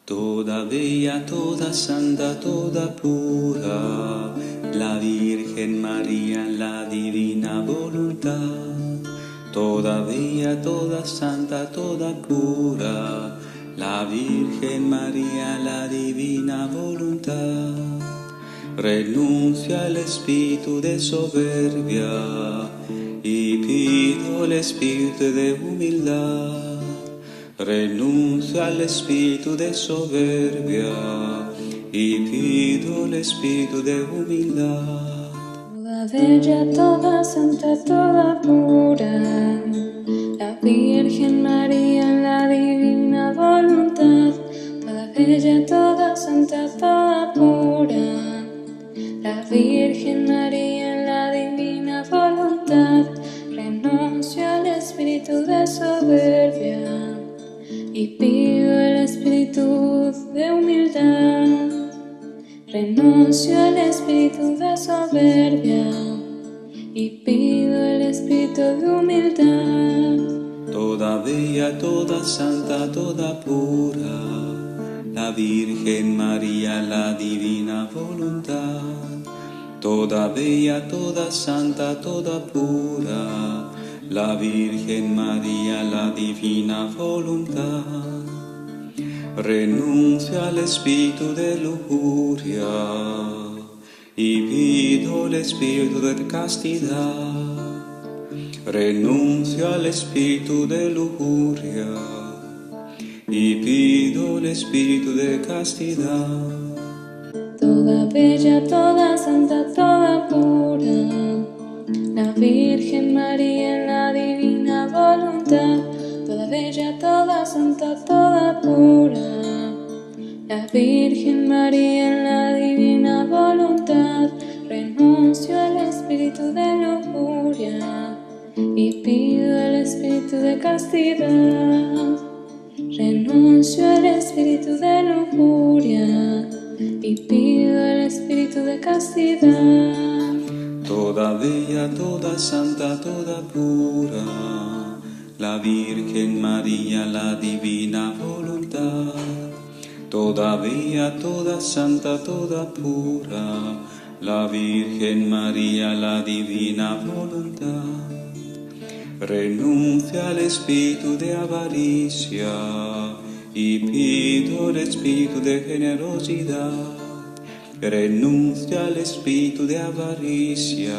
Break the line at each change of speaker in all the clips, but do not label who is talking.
Toda bella, toda santa, toda pura, la Virgen María, la divina voluntad. Toda bella, toda santa, toda pura, la Virgen María, la divina voluntad. Renuncio al espíritu de soberbia y pido el espíritu de humildad. Renuncio al espíritu de soberbia y pido el espíritu de humildad.
Toda bella, toda santa, toda pura, la Virgen María, la divina voluntad. Toda bella, toda santa, toda pura, la Virgen María, la divina voluntad. Renuncio al espíritu de soberbia y pido el espíritu de humildad. Renuncio al espíritu de soberbia y pido el espíritu de humildad.
Toda bella, toda santa, toda pura, la Virgen María, la divina voluntad. Toda bella, toda santa, toda pura, la Virgen María, la divina voluntad. Renuncio al espíritu de lujuria y pido el espíritu de castidad. Renuncio al espíritu de lujuria y pido el espíritu de castidad.
Toda bella, toda santa, toda pura, la Virgen María, la divina voluntad. Toda bella, toda santa, toda pura, la Virgen María, la divina voluntad. Renuncio al espíritu de lujuria y pido el espíritu de castidad. Renuncio al espíritu de lujuria y pido el espíritu de castidad.
Toda bella, toda santa, toda pura, la Virgen María, la divina voluntad. Toda bella, toda santa, toda pura, la Virgen María, la divina voluntad. Renuncio al espíritu de avaricia y pido el espíritu de generosidad. Renuncio al espíritu de avaricia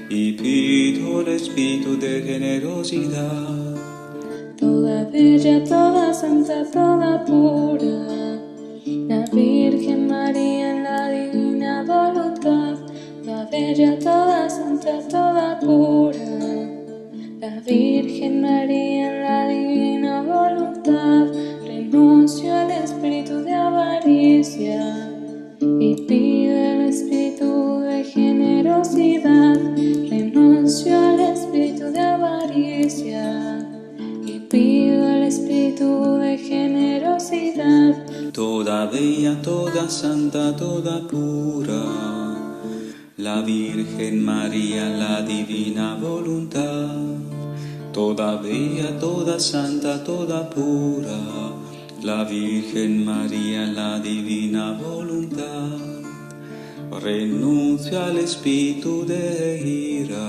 y pido el espíritu de generosidad.
Toda bella, toda santa, toda pura, la Virgen María, la divina voluntad. Toda bella, toda santa, toda pura, la Virgen María, la divina voluntad. Renuncio al espíritu de avaricia y pido el espíritu de generosidad. Renuncio al espíritu de avaricia y pido el espíritu de generosidad.
Toda bella, toda santa, toda pura, la Virgen María, la divina voluntad. Toda bella, toda santa, toda pura, la Virgen María, la divina voluntad. Renuncio al espíritu de ira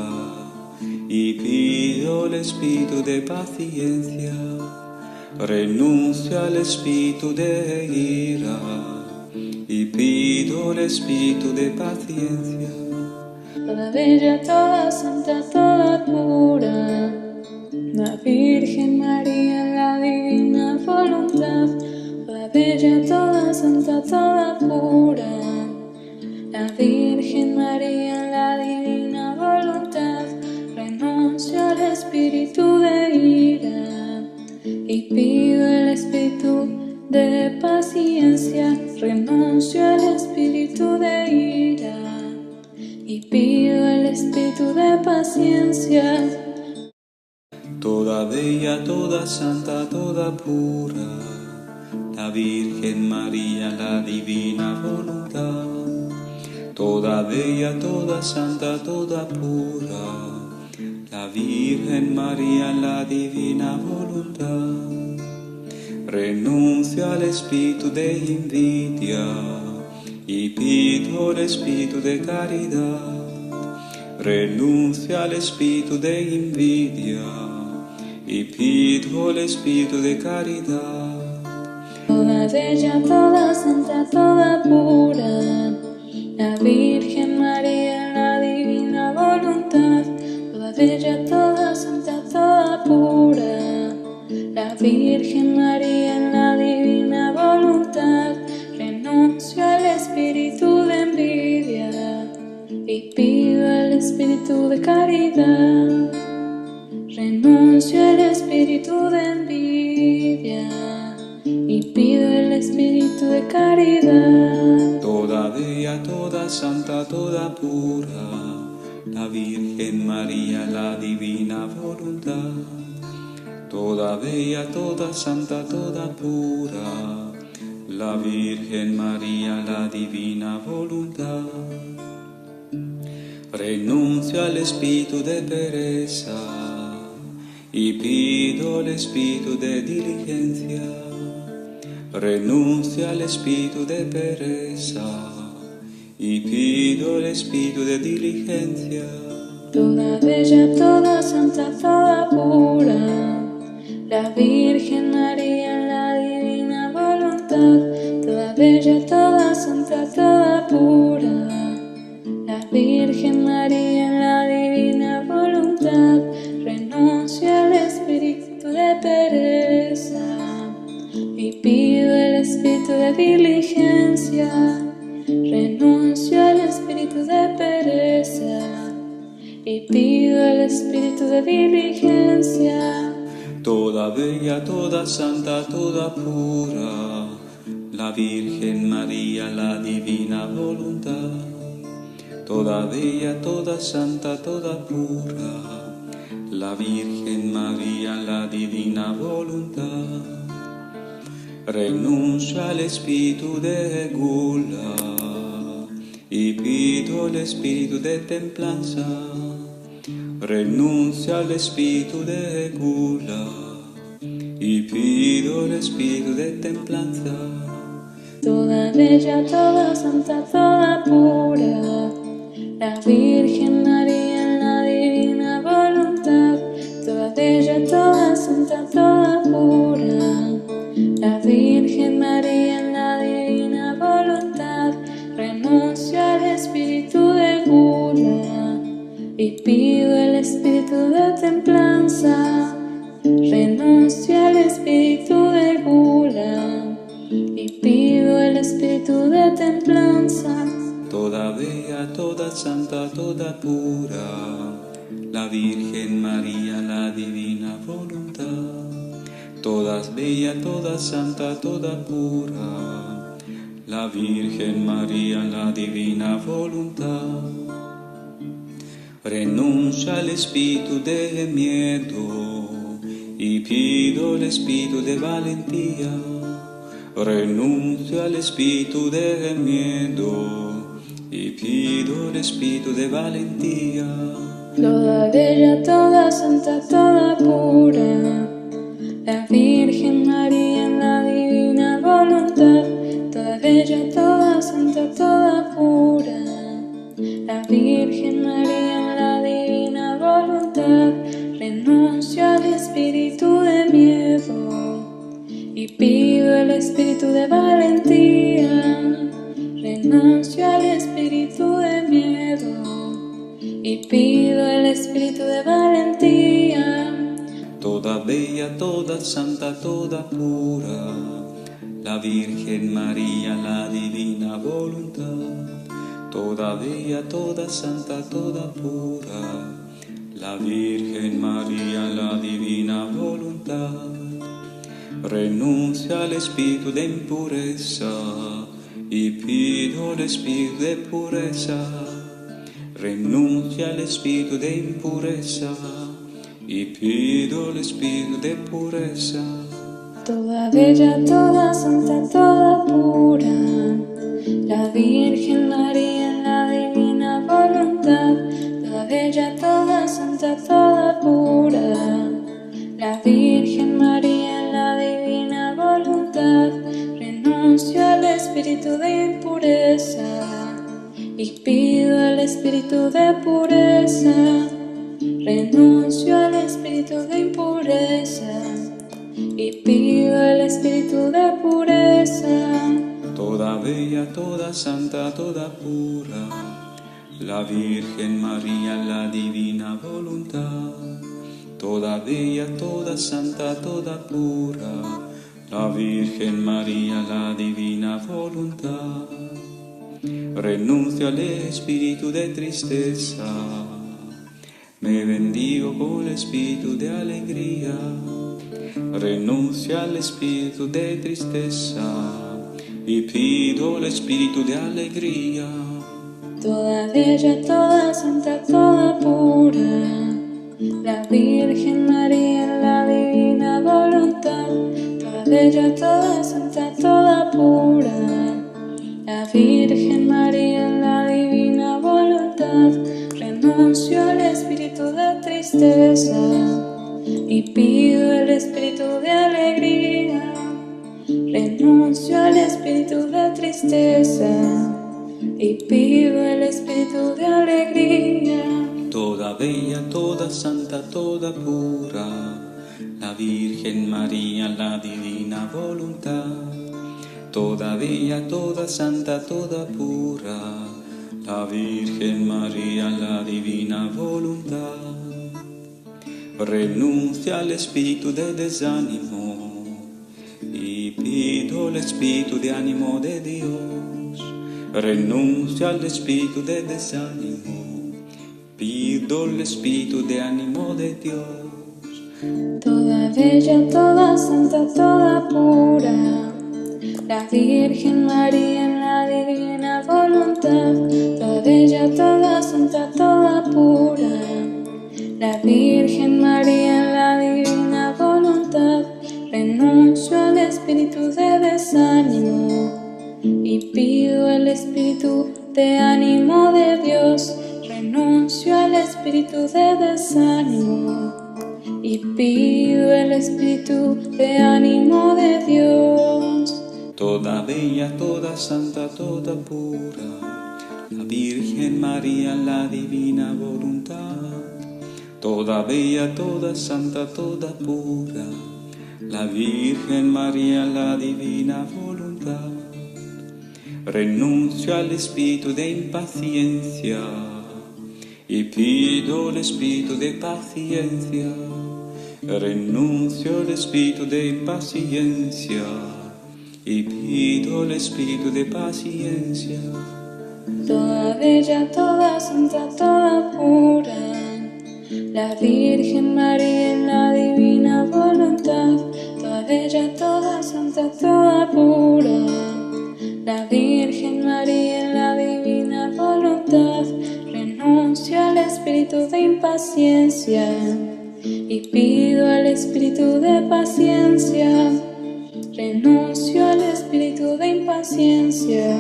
y pido el espíritu de paciencia. Renuncio al espíritu de ira y pido el espíritu de paciencia.
Toda bella, toda santa, toda pura, la Virgen María, la divina voluntad. Toda bella, toda santa, toda pura, la Virgen María, la divina voluntad. Renuncio al espíritu de ira y pido el espíritu de paciencia. Renuncio al espíritu de ira y pido el espíritu de paciencia.
Toda bella, toda santa, toda pura, la Virgen María, la divina voluntad. Toda bella, toda santa, toda pura, la Virgen María, la divina voluntad. renuncio al espíritu de envidia y pido el espíritu de caridad. Renuncio al espíritu de envidia y pido el espíritu de caridad.
Toda bella, toda santa, toda pura, la Virgen María, la divina voluntad. Toda bella, toda santa, toda pura, la Virgen María, la divina voluntad. Renuncio al espíritu de envidia y pido el espíritu de caridad. Renuncio al espíritu de envidia y pido el espíritu de caridad.
Toda bella, toda santa, toda pura, la Virgen María, la divina voluntad. Toda bella, toda santa, toda pura, la Virgen María, la divina voluntad. Renuncio al espíritu de pereza y pido el espíritu de diligencia. Renuncio al espíritu de pereza y pido el espíritu de diligencia.
Toda bella, toda santa, toda pura, la Virgen María, la divina voluntad. Toda bella, toda santa, toda pura, la Virgen María, la divina voluntad. Renuncio al espíritu de pereza y pido el espíritu de diligencia. Renuncio al espíritu de pereza y pido el espíritu de diligencia.
Toda bella, toda santa, toda pura, la Virgen María, la divina voluntad. Toda bella, toda santa, toda pura, la Virgen María, la divina voluntad. Renuncio al espíritu de gula y pido el espíritu de templanza. Renuncio al espíritu de gula y pido el espíritu de templanza.
Toda bella, toda santa, toda pura, la Virgen María, la divina voluntad. Toda bella, toda santa, toda pura, la Virgen María, la divina voluntad. Renuncio al espíritu de gula y pido el espíritu de templanza. Renuncio al espíritu de gula y pido el espíritu de templanza.
Toda bella, toda santa, toda pura, la Virgen María, la divina voluntad. Toda bella, toda santa, toda pura, la Virgen María, la divina voluntad. Renuncio al espíritu de miedo y pido el espíritu de valentía. Renuncio al espíritu de miedo y pido el espíritu de valentía.
Toda bella, toda santa, toda pura, la Virgen María, la divina voluntad. Toda bella, toda santa, toda pura, la Virgen María, la divina voluntad. Renuncio al espíritu de miedo y pido el espíritu de valentía. Renuncio al espíritu de miedo y pido el espíritu de valentía.
Toda bella, toda santa, toda pura, la Virgen María, la divina voluntad. Toda bella, toda santa, toda pura, la Virgen María, la divina voluntad. Renuncio al espíritu de impureza y pido el espíritu de pureza. Renuncio al espíritu de impureza y pido el espíritu de pureza.
Toda bella, toda santa, toda pura, la Virgen María, la divina voluntad. Toda bella, toda santa, toda pura, la Virgen María, la divina voluntad. renuncio al espíritu de impureza y pido el espíritu de pureza. Renuncio al espíritu de impureza y pido el espíritu de pureza.
Toda bella, toda santa, toda pura, la Virgen María, la divina voluntad. Toda bella, toda santa, toda pura, la Virgen María, la divina voluntad. Renuncio al espíritu de tristeza, me bendigo con el espíritu de alegría. Renuncio al espíritu de tristeza y pido el espíritu de alegría.
Toda bella, toda santa, toda pura, la Virgen María, la divina voluntad. Toda bella, toda santa, toda pura, la Virgen María, la divina voluntad. Renuncio al espíritu de tristeza y pido el espíritu de alegría. Renuncio al espíritu de tristeza y pido el espíritu de alegría.
Toda bella, toda santa, toda pura, la Virgen María, la divina voluntad. Toda bella, toda santa, toda pura, la Virgen María, la divina voluntad. Renuncio al espíritu de desánimo y pido el espíritu de ánimo de Dios. Renuncio al espíritu de desánimo, pido el espíritu de ánimo de Dios.
Toda bella, toda santa, toda pura, la Virgen María en la divina voluntad. Toda bella, toda santa, toda pura, la Virgen María en la divina voluntad. Renuncio al espíritu de desánimo y pido el espíritu de ánimo de Dios. Renuncio al espíritu de desánimo y pido el espíritu de ánimo de Dios.
Toda bella, toda santa, toda pura, la Virgen María, la divina voluntad. Toda bella, toda santa, toda pura, la Virgen María, la divina voluntad. Renuncio al espíritu de impaciencia y pido el espíritu de paciencia. Renuncio al espíritu de impaciencia y pido el espíritu de paciencia.
Toda bella, toda santa, toda pura, la Virgen María en la divina voluntad. Toda bella, toda santa, toda pura, la Virgen María en la divina voluntad. Renuncio al espíritu de impaciencia y pido el espíritu de paciencia. Renuncio al espíritu de impaciencia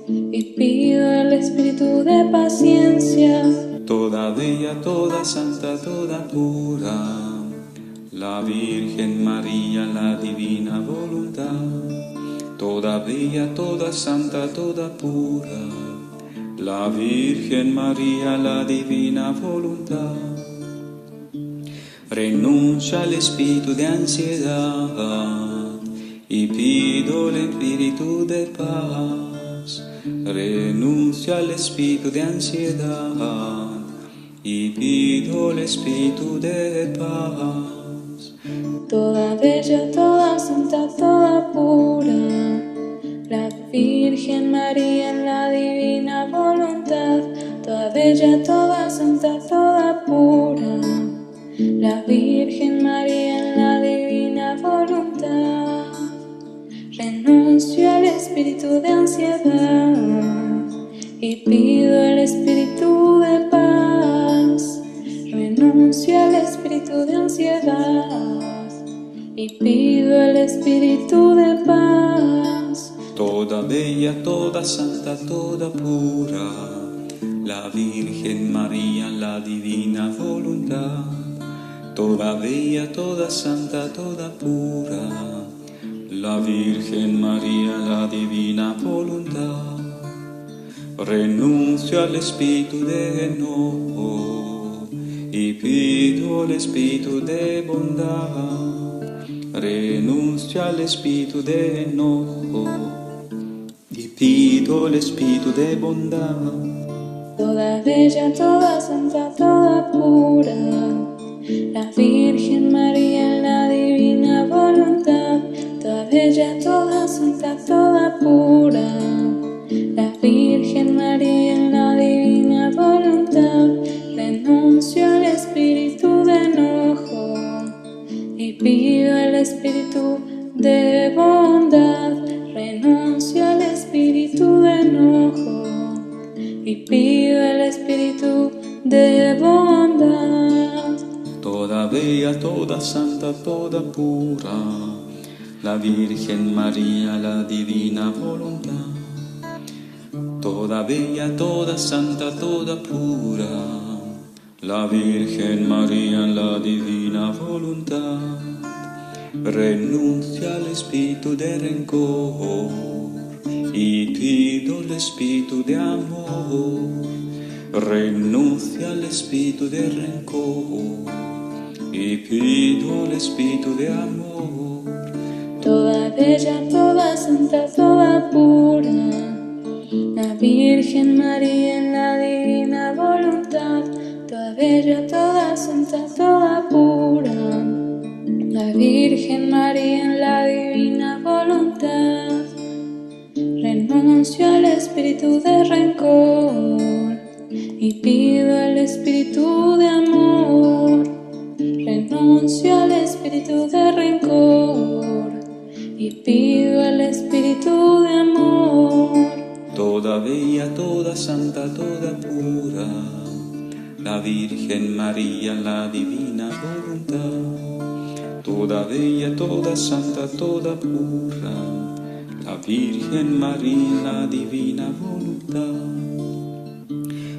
y pido el espíritu de paciencia.
Toda bella, toda santa, toda pura, la Virgen María, la divina voluntad. Toda bella, toda santa, toda pura, la Virgen María, la divina voluntad. Renuncio al espíritu de ansiedad y pido el espíritu de paz. Renuncio al espíritu de ansiedad y pido el espíritu de paz.
Toda bella, toda santa, toda pura, la Virgen María en la divina voluntad. Toda bella, toda santa, toda pura, la Virgen María en la divina voluntad. Renuncio al espíritu de ansiedad y pido el espíritu de paz. Renuncio al espíritu de ansiedad y pido el espíritu de paz.
Toda bella, toda santa, toda pura, la Virgen María, la divina voluntad. Toda bella, toda santa, toda pura, la Virgen María, la divina voluntad. Renuncio al espíritu de enojo y pido el espíritu de bondad. Renuncio al espíritu de enojo y pido el espíritu de bondad.
Toda bella, toda santa, toda pura, la Virgen María en la divina voluntad. Toda bella, toda santa, toda pura, la Virgen María en la divina voluntad. Renuncio al espíritu de enojo y pido el espíritu de bondad. Renuncio al espíritu de enojo y pido el espíritu de bondad.
Toda bella, toda santa, toda pura, la Virgen María, la divina voluntad. Toda bella, toda santa, toda pura, la Virgen María, la divina voluntad. Renuncio al espíritu de rencor y pido el espíritu de amor. Renuncio al espíritu de rencor y pido el espíritu de amor.
Toda bella, toda santa, toda pura, la Virgen María en la divina voluntad. Toda bella, toda santa, toda pura, la Virgen María en la divina voluntad. Renuncio al espíritu de rencor y pido el espíritu de amor. Renuncio al espíritu de rencor y pido el espíritu de amor.
Toda bella, toda santa, toda pura, la Virgen María, la divina voluntad. Toda bella, toda santa, toda pura, la Virgen María, la divina voluntad.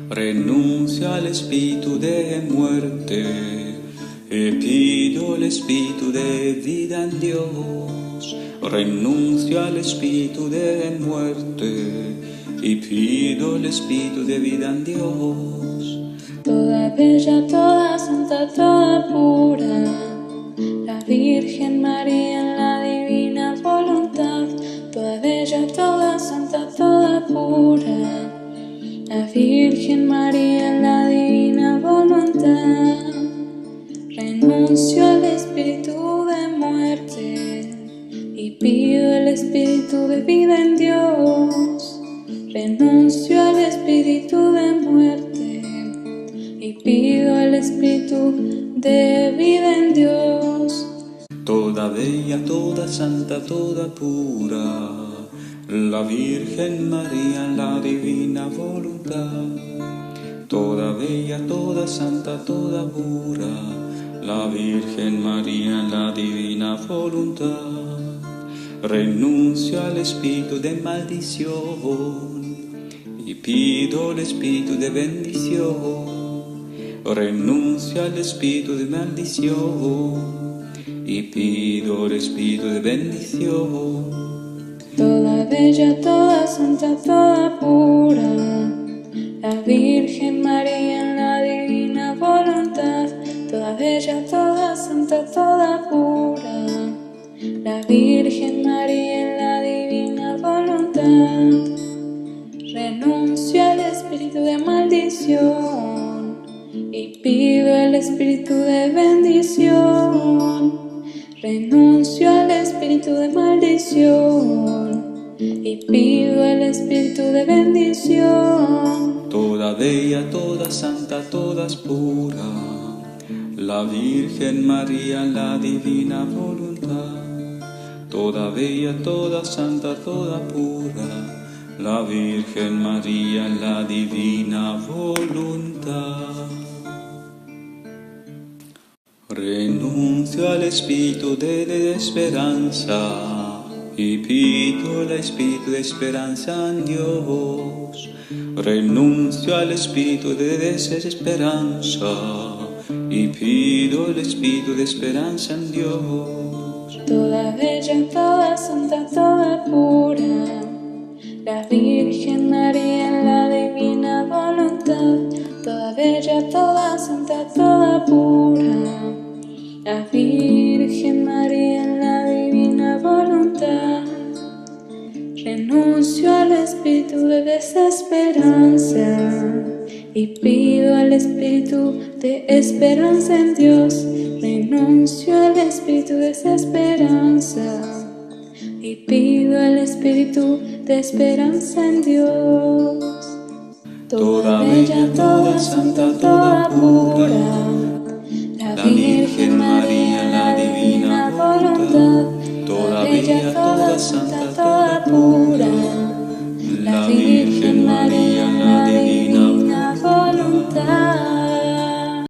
Renuncio al espíritu de muerte y pido el espíritu de vida en Dios. Renuncio al espíritu de muerte y pido el espíritu de vida en Dios.
Toda bella, toda santa, toda pura, la Virgen María en la divina voluntad. Toda bella, toda santa, toda pura, la Virgen María en la divina voluntad. Renuncio al espíritu de muerte y pido el espíritu de vida en Dios. Renuncio al espíritu de muerte y pido el espíritu de vida en Dios.
Toda bella, toda santa, toda pura, la Virgen María, la divina voluntad. Toda bella, toda santa, toda pura, la Virgen María, la divina voluntad. Renuncio al espíritu de maldición y pido el espíritu de bendición. Renuncio al espíritu de maldición y pido el espíritu de bendición.
Toda bella, toda santa, toda pura, la Virgen María en la divina voluntad. Toda bella, toda santa, toda pura, la Virgen María en la divina voluntad. Renuncio al espíritu de maldición y pido el espíritu de bendición. Renuncio al espíritu de maldición y pido el espíritu de bendición.
Toda bella, toda santa, toda pura, la Virgen María, la divina voluntad. Toda bella, toda santa, toda pura, la Virgen María, la divina voluntad. Renuncio al espíritu de desesperanza y pido el espíritu de esperanza en Dios. Renuncio al espíritu de desesperanza y pido el espíritu de esperanza en Dios.
toda bella, toda santa, toda pura, la Virgen María en la divina voluntad, toda bella, toda santa, toda pura, la Virgen María en la divina voluntad. Renuncio al espíritu de desesperanza y pido al espíritu de esperanza en Dios. Renuncio al espíritu de desesperanza y pido al espíritu de esperanza en Dios. Toda bella, toda santa, toda pura, la Virgen